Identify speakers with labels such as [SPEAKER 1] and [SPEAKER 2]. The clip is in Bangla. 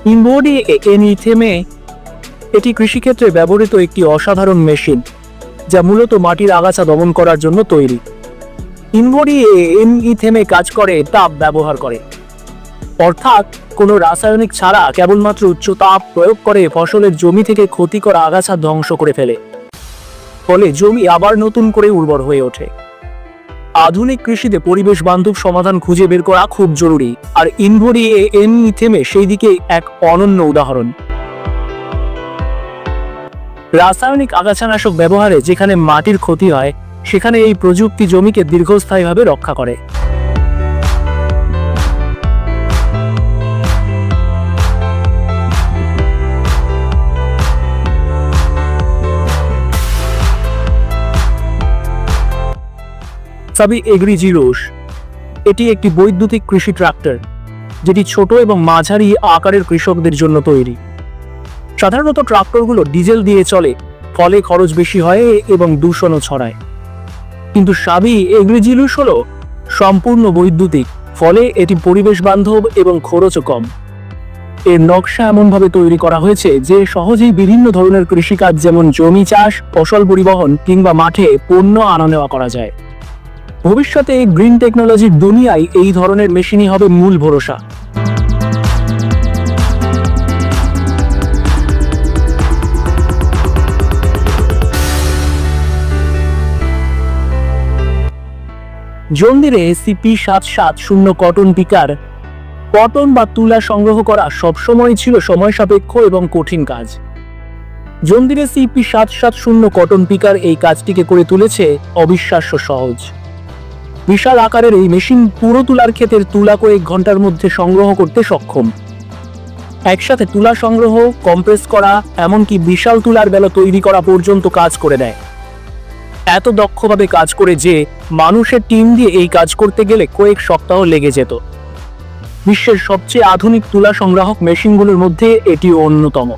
[SPEAKER 1] ইনবোডি এনিথেমে এটি কৃষিক্ষেত্রে ব্যবহৃত একটি অসাধারণ মেশিন, যা মূলত মাটির আগাছা দমন করার জন্য তৈরি। ইনবোডি এনিথেমে কাজ করে তাপ ব্যবহার করে, অর্থাৎ কোনো রাসায়নিক ছাড়া কেবলমাত্র উচ্চ তাপ প্রয়োগ করে ফসলের জমি থেকে ক্ষতিকর আগাছা ধ্বংস করে ফেলে, ফলে জমি আবার নতুন করে উর্বর হয়ে ওঠে। আধুনিক কৃষিতে পরিবেশ বান্ধব সমাধান খুঁজে বের করা খুব জরুরি, আর ইনবোডি এনিথেমে সেই দিকে এক অনন্য উদাহরণ। রাসায়নিক আগাছানাশক ব্যবহারে যেখানে মাটির ক্ষতি হয়, সেখানে এই প্রযুক্তি জমিকে দীর্ঘস্থায়ীভাবে রক্ষা করে। সাবি এগ্রিজিরোস এটি একটি বৈদ্যুতিক কৃষি ট্রাক্টর, যেটি ছোট এবং মাঝারি আকারের কৃষকদের জন্য তৈরি। সাধারণত ট্রাক্টরগুলো ডিজেল দিয়ে চলে, ফলে খরচ বেশি হয় এবং দূষণও ছড়ায়। কিন্তু সাবি এগ্রিজিরোস হলো সম্পূর্ণ বৈদ্যুতিক, ফলে এটি পরিবেশ বান্ধব এবং খরচও কম। এর নকশা এমনভাবে তৈরি করা হয়েছে যে সহজেই বিভিন্ন ধরনের কৃষিকাজ, যেমন জমি চাষ, ফসল পরিবহন কিংবা মাঠে পণ্য আনা নেওয়া করা যায়। ভবিষ্যতে গ্রিন টেকনোলজির দুনিয়ায় এই ধরনের মেশিনই হবে মূল ভরসা। জন ডিরে CP770 কটন পিকার, কটন বা তুলা সংগ্রহ করা সবসময় ছিল সময় সাপেক্ষ এবং কঠিন কাজ। জন ডিরে CP770 কটন পিকার এই কাজটিকে করে তুলেছে অবিশ্বাস্য সহজ। বিশাল আকারের এই মেশিন পুরো তুলার ক্ষেতের তুলা কয়েক ঘন্টার মধ্যে সংগ্রহ করতে সক্ষম। একসাথে তুলা সংগ্রহ, কম্প্রেস করা, এমনকি বিশাল তুলার বেলা তৈরি করা পর্যন্ত কাজ করে দেয়। এত দক্ষভাবে কাজ করে যে মানুষের টিম দিয়ে এই কাজ করতে গেলে কয়েক সপ্তাহ লেগে যেত। বিশ্বের সবচেয়ে আধুনিক তুলা সংগ্রাহক মেশিনগুলোর মধ্যে এটি অন্যতম।